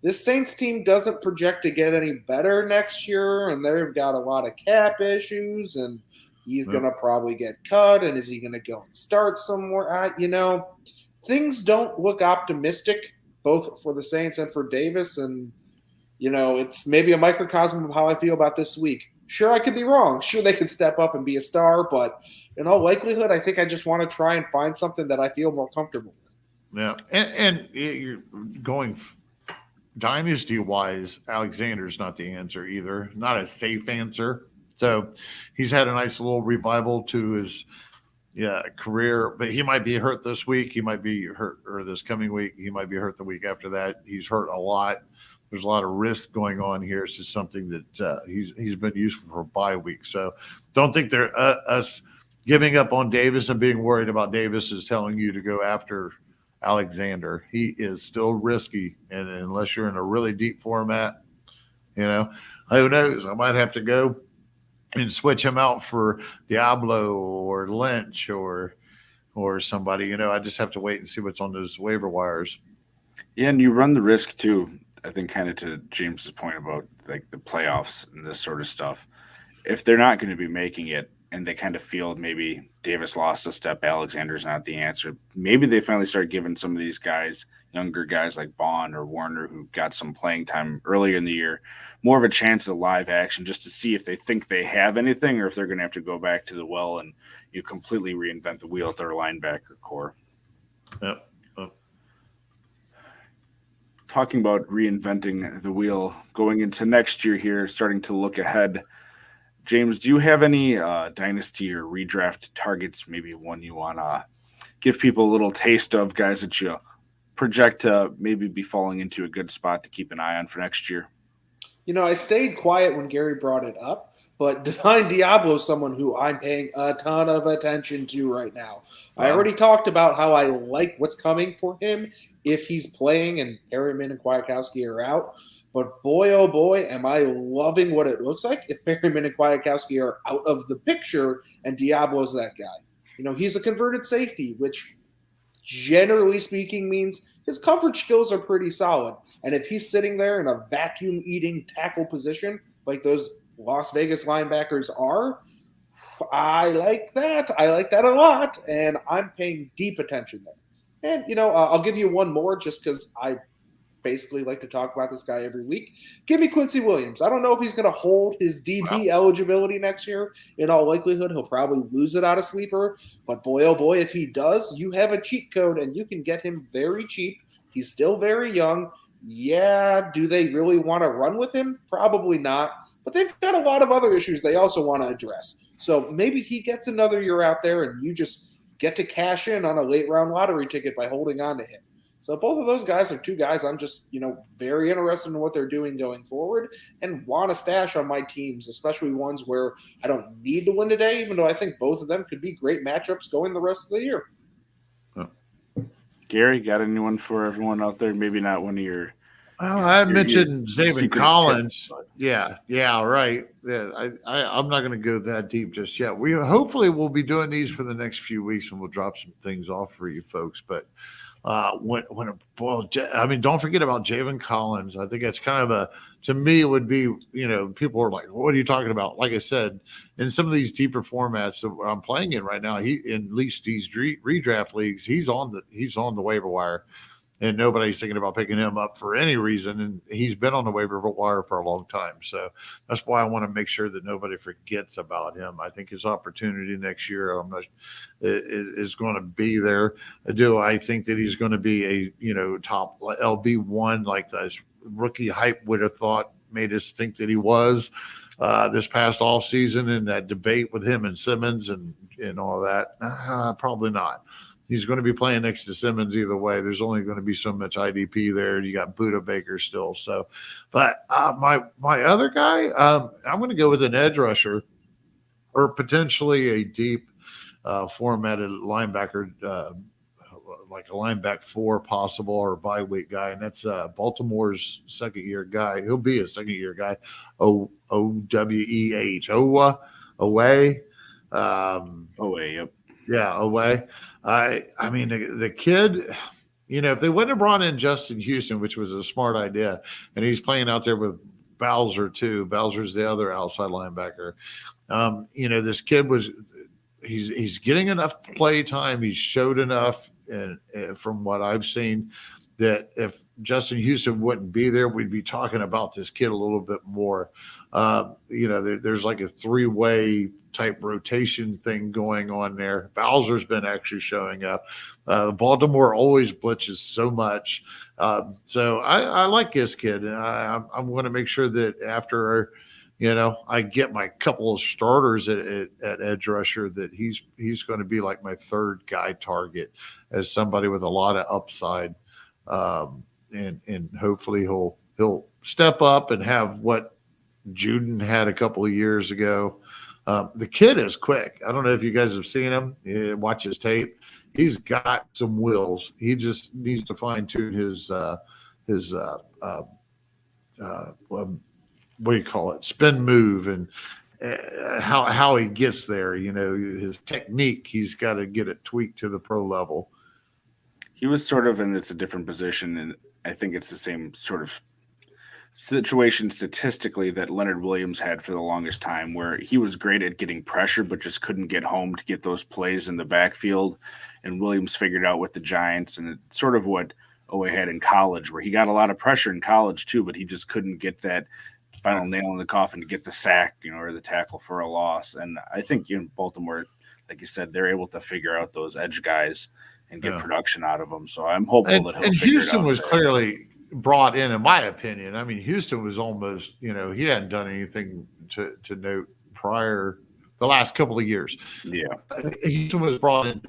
this Saints team doesn't project to get any better next year, and they've got a lot of cap issues, and he's going to probably get cut, and is he going to go and start somewhere? Things don't look optimistic both for the Saints and for Davis. And, it's maybe a microcosm of how I feel about this week. Sure, I could be wrong. Sure, they could step up and be a star, but in all likelihood, I think I just want to try and find something that I feel more comfortable with. Yeah, and you're going dynasty-wise, Alexander's not the answer either, not a safe answer. So he's had a nice little revival to his career, but he might be hurt this week. He might be hurt or this coming week. He might be hurt the week after that. He's hurt a lot. There's a lot of risk going on here. It's just something that he's been useful for a bye week. So don't think they're us giving up on Davis and being worried about Davis is telling you to go after Alexander. He is still risky, and unless you're in a really deep format, who knows? I might have to go and switch him out for Diablo or Lynch or somebody. I just have to wait and see what's on those waiver wires. Yeah, and you run the risk too. I think kind of to James's point about like the playoffs and this sort of stuff. If they're not going to be making it and they kind of feel maybe Davis lost a step, Alexander's not the answer, maybe they finally start giving some of these guys, younger guys like Bond or Warner, who got some playing time earlier in the year, more of a chance of live action just to see if they think they have anything or if they're going to have to go back to the well and completely reinvent the wheel at their linebacker core. Yep. Talking about reinventing the wheel going into next year here, starting to look ahead. James, do you have any dynasty or redraft targets, maybe one you want to give people a little taste of, guys that you project to maybe be falling into a good spot to keep an eye on for next year? I stayed quiet when Gary brought it up, but Divine Deablo is someone who I'm paying a ton of attention to right now. Wow. I already talked about how I like what's coming for him if he's playing and Perryman and Kwiatkowski are out. But boy, oh boy, am I loving what it looks like if Perryman and Kwiatkowski are out of the picture and Diablo's that guy. He's a converted safety, which generally speaking means his coverage skills are pretty solid. And if he's sitting there in a vacuum-eating tackle position like those Las Vegas linebackers are, I like that. I like that a lot, and I'm paying deep attention there. And, I'll give you one more just because I basically like to talk about this guy every week. Give me Quincy Williams. I don't know if he's going to hold his DB eligibility next year. In all likelihood, he'll probably lose it out of sleeper. But boy, oh boy, if he does, you have a cheat code and you can get him very cheap. He's still very young. Yeah, do they really want to run with him? Probably not. But they've got a lot of other issues they also want to address. So maybe he gets another year out there and you just get to cash in on a late round lottery ticket by holding on to him. So both of those guys are two guys I'm just, very interested in what they're doing going forward and want to stash on my teams, especially ones where I don't need to win today, even though I think both of them could be great matchups going the rest of the year. Gary, got anyone for everyone out there? Maybe not one of your. Well, I mentioned Javen Collins. Yeah, right. Yeah, I'm not going to go that deep just yet. We hopefully we'll be doing these for the next few weeks, and we'll drop some things off for you folks. But don't forget about Javen Collins. I think it's kind of to me, it would be, people are like, what are you talking about? Like I said, in some of these deeper formats that I'm playing in right now, in at least these redraft leagues, he's on the waiver wire. And nobody's thinking about picking him up for any reason. And he's been on the waiver wire for a long time. So that's why I want to make sure that nobody forgets about him. I think his opportunity next year is going to be there. I think that he's going to be a top LB1 like the rookie hype would have thought made us think that he was this past off season in that debate with him and Simmons and all that. Probably not. He's going to be playing next to Simmons either way. There's only going to be so much IDP there. You got Buda Baker still. So, but my other guy, I'm going to go with an edge rusher or potentially a deep formatted linebacker, like a linebacker 4 possible or bye week guy. And that's Baltimore's second-year guy. He'll be a second-year guy. Oweh. Away. Away, yep. Yeah, Away. I mean, the kid, if they wouldn't have brought in Justin Houston, which was a smart idea, and he's playing out there with Bowser too. Bowser's the other outside linebacker. This kid he's getting enough play time. He's showed enough, and from what I've seen, that if Justin Houston wouldn't be there, we'd be talking about this kid a little bit more. There's like a three-way type rotation thing going on there. Bowser's been actually showing up. Baltimore always blitzes so much. So I like this kid, and I'm going to make sure that after I get my couple of starters at edge rusher, that he's going to be like my third guy target as somebody with a lot of upside. And hopefully he'll step up and have what Juden had a couple of years ago. The kid is quick. I don't know if you guys have seen him. Watch his tape. He's got some wheels. He just needs to fine tune his what do you call it? Spin move and how he gets there. His technique. He's got to get it tweaked to the pro level. He was sort of, and it's a different position, and I think it's the same sort of situation statistically that Leonard Williams had for the longest time, where he was great at getting pressure but just couldn't get home to get those plays in the backfield. And Williams figured out with the Giants, and it's sort of what Owe had in college, where he got a lot of pressure in college too, but he just couldn't get that final nail in the coffin to get the sack, or the tackle for a loss. And I think in Baltimore, like you said, they're able to figure out those edge guys and get production out of them. So I'm hopeful that he'll and figure Houston it out was there. clearly brought in my opinion. I mean, Houston was almost, he hadn't done anything to note prior the last couple of years. Yeah. Houston was brought in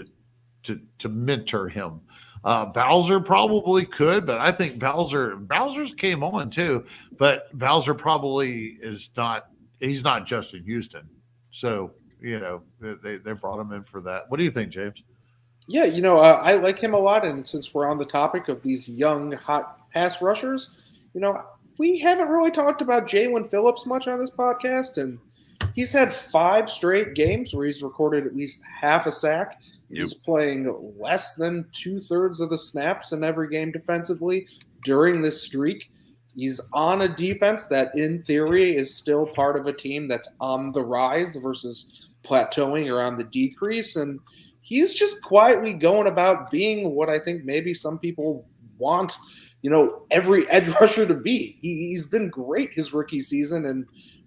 to mentor him. Bowser probably could, but I think Bowser's came on too, but Bowser probably he's not Justin Houston. So, they brought him in for that. What do you think, James? Yeah, I like him a lot, and since we're on the topic of these young, hot pass rushers, we haven't really talked about Jaylen Phillips much on this podcast, and he's had 5 straight games where he's recorded at least half a sack. Yep. He's playing less than 2/3 of the snaps in every game defensively during this streak. He's on a defense that, in theory, is still part of a team that's on the rise versus plateauing or on the decrease, and he's just quietly going about being what I think maybe some people want, every edge rusher to be. He's been great his rookie season, and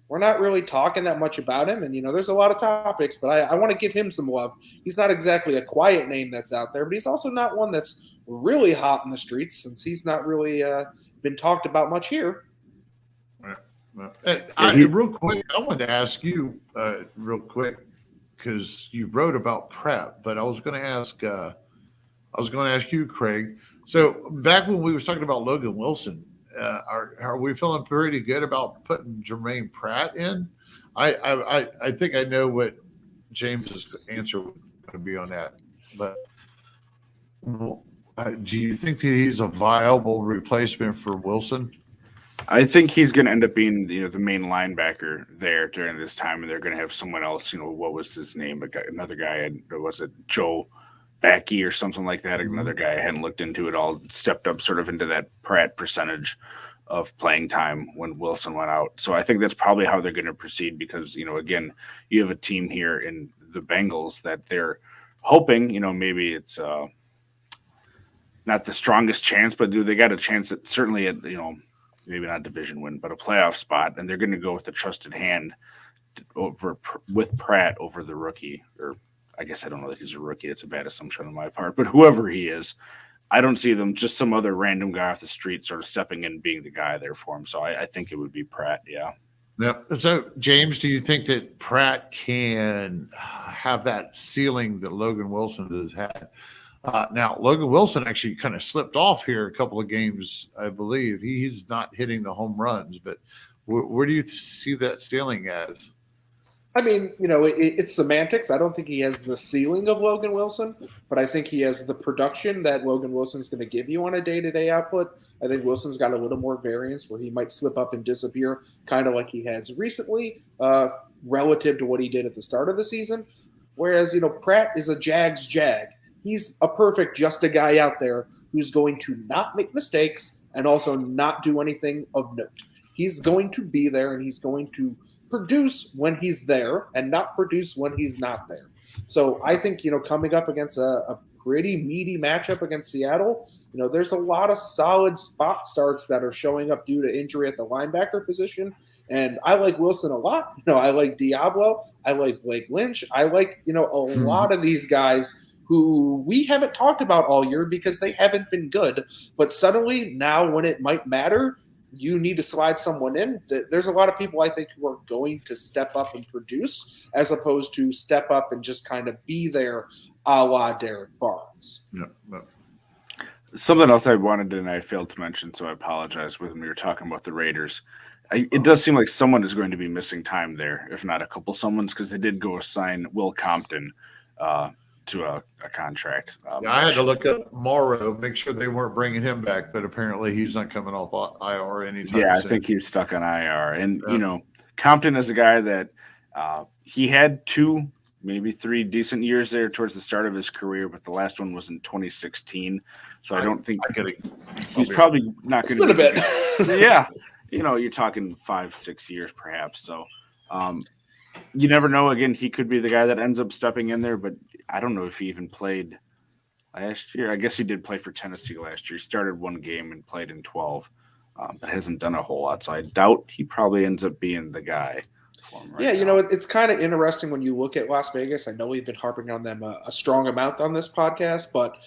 we're not really talking that much about him. And, there's a lot of topics, but I want to give him some love. He's not exactly a quiet name that's out there, but he's also not one that's really hot in the streets, since he's not really been talked about much here. Real quick, I wanted to ask you real quick, because you wrote about Pratt, but I was going to ask you, Kraig. So back when we was talking about Logan Wilson, are we feeling pretty good about putting Jermaine Pratt in? I think I know what James's answer was going to be on that, but do you think that he's a viable replacement for Wilson? I think he's going to end up being, the main linebacker there during this time, and they're going to have someone else. What was his name? Another guy, was it Joe Backey or something like that? Mm-hmm. Another guy I hadn't looked into it all, stepped up sort of into that Pratt percentage of playing time when Wilson went out. So I think that's probably how they're going to proceed, because, again, you have a team here in the Bengals that they're hoping, maybe it's not the strongest chance, but they got a chance at certainly at, maybe not division win, but a playoff spot, and they're going to go with a trusted hand with Pratt over the rookie. Or I guess I don't know that he's a rookie. It's a bad assumption on my part, but whoever he is, I don't see them just some other random guy off the street sort of stepping in and being the guy there for him. So I think it would be Pratt. Yeah. Yep. So James, do you think that Pratt can have that ceiling that Logan Wilson has had? Now, Logan Wilson actually kind of slipped off here a couple of games, I believe. He's not hitting the home runs, but where do you see that ceiling as? I mean, it's semantics. I don't think he has the ceiling of Logan Wilson, but I think he has the production that Logan Wilson's going to give you on a day-to-day output. I think Wilson's got a little more variance where he might slip up and disappear, kind of like he has recently, relative to what he did at the start of the season. Whereas, Pratt is a Jags jag. He's a perfect just a guy out there who's going to not make mistakes and also not do anything of note. He's going to be there, and he's going to produce when he's there and not produce when he's not there. So I think, coming up against a pretty meaty matchup against Seattle, there's a lot of solid spot starts that are showing up due to injury at the linebacker position. And I like Wilson a lot. I like Diablo. I like Blake Lynch. I like, a lot of these guys who we haven't talked about all year because they haven't been good. But suddenly now when it might matter, you need to slide someone in. There's a lot of people I think who are going to step up and produce as opposed to step up and just kind of be there a la Derek Barnes. Yeah. Something else I wanted and I failed to mention, so I apologize when we were talking about the Raiders. It does seem like someone is going to be missing time there, if not a couple someones, because they did go sign Will Compton to a contract. I had to look up Morrow, make sure they weren't bringing him back, but apparently he's not coming off IR anytime soon. I soon. think he's stuck on IR. And, Compton is a guy that he had 2, maybe 3 decent years there towards the start of his career, but the last one was in 2016. So I don't think he's probably not going to be. It's been a bit. Yeah. You're talking 5-6 years perhaps. So you never know. Again, he could be the guy that ends up stepping in there, but I don't know if he even played last year. I guess he did play for Tennessee last year. He started 1 game and played in 12, but hasn't done a whole lot. So I doubt he probably ends up being the guy. It's kind of interesting when you look at Las Vegas. I know we've been harping on them a strong amount on this podcast, but,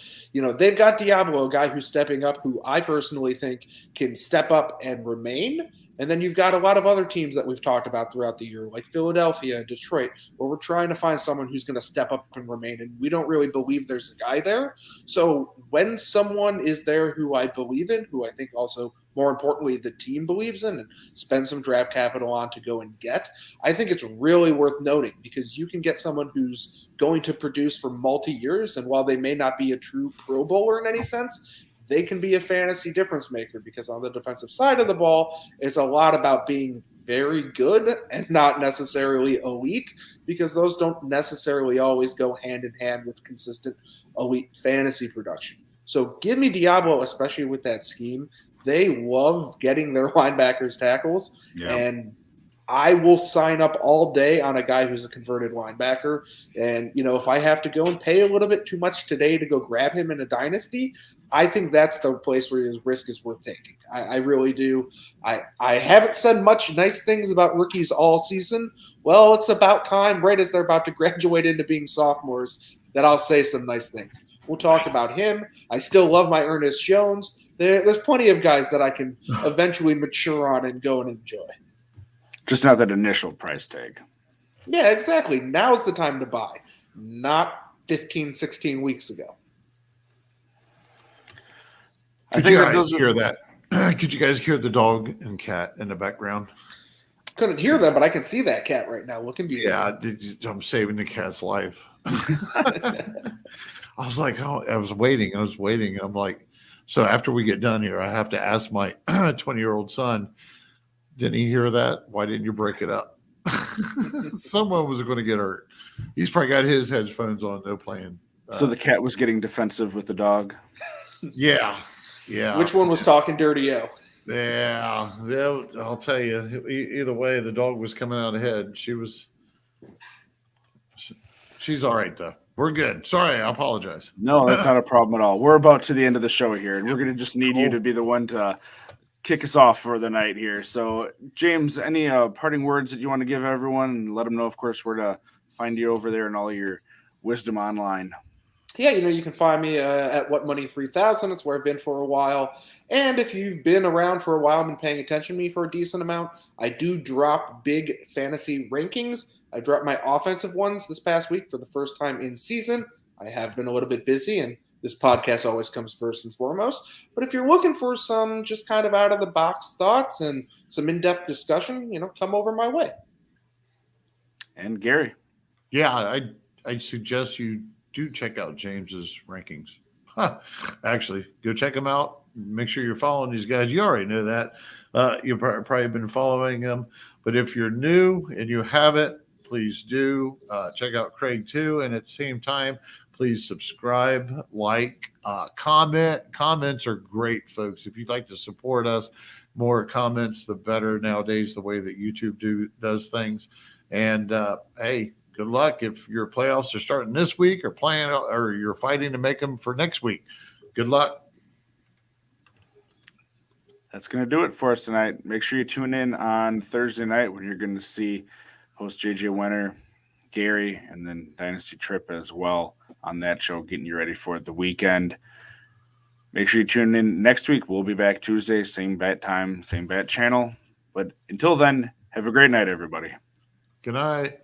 they've got Diablo, a guy who's stepping up, who I personally think can step up and remain. And then you've got a lot of other teams that we've talked about throughout the year, like Philadelphia and Detroit, where we're trying to find someone who's going to step up and remain. And we don't really believe there's a guy there. So when someone is there who I believe in, who I think also, more importantly, the team believes in and spend some draft capital on to go and get, I think it's really worth noting because you can get someone who's going to produce for multi-years. And while they may not be a true Pro Bowler in any sense, they can be a fantasy difference maker because on the defensive side of the ball, it's a lot about being very good and not necessarily elite because those don't necessarily always go hand in hand with consistent elite fantasy production. So give me Diablo, especially with that scheme. They love getting their linebackers tackles, and I will sign up all day on a guy who's a converted linebacker. And, if I have to go and pay a little bit too much today to go grab him in a dynasty, I think that's the place where his risk is worth taking. I really do. I haven't said much nice things about rookies all season. Well, it's about time, right as they're about to graduate into being sophomores, that I'll say some nice things. We'll talk about him. I still love my Ernest Jones. There's plenty of guys that I can eventually mature on and go and enjoy. Just not that initial price tag. Yeah, exactly. Now's the time to buy, not 15, 16 weeks ago. Could you guys hear that? Could you guys hear the dog and cat in the background? Couldn't hear them, but I can see that cat right now looking beautiful. Yeah, I'm saving the cat's life. I was like, I was waiting. I'm like, so after we get done here, I have to ask my 20-year-old son, didn't he hear that? Why didn't you break it up? Someone was going to get hurt. He's probably got his headphones on, no playing. So the cat was getting defensive with the dog? Yeah. Which one was talking dirty? Yeah, I'll tell you. Either way, the dog was coming out ahead. She's all right, though. We're good. Sorry, I apologize. No, that's not a problem at all. We're about to the end of the show here, and we're going to just need you to be the one to kick us off for the night here. So, James, any parting words that you want to give everyone and let them know, of course, where to find you over there and all your wisdom online? Yeah, you can find me at What Money 3000. It's where I've been for a while. And if you've been around for a while and been paying attention to me for a decent amount, I do drop big fantasy rankings. I dropped my offensive ones this past week for the first time in season. I have been a little bit busy, and this podcast always comes first and foremost. But if you're looking for some just kind of out-of-the-box thoughts and some in-depth discussion, come over my way. And Gary. Yeah, I suggest you do check out James's rankings. Actually, go check them out. Make sure you're following these guys. You already know that. You've probably been following them. But if you're new and you haven't, please do check out Kraig too. And at the same time, please subscribe, like, comment. Comments are great, folks. If you'd like to support us, more comments, the better nowadays, the way that YouTube does things. And, hey, good luck if your playoffs are starting this week or playing or you're fighting to make them for next week. Good luck. That's going to do it for us tonight. Make sure you tune in on Thursday night when you're going to see host JJ Winter, Gary, and then Dynasty Trip as well on that show, getting you ready for the weekend. Make sure you tune in next week. We'll be back Tuesday, same bat time, same bat channel. But until then, have a great night, everybody. Good night.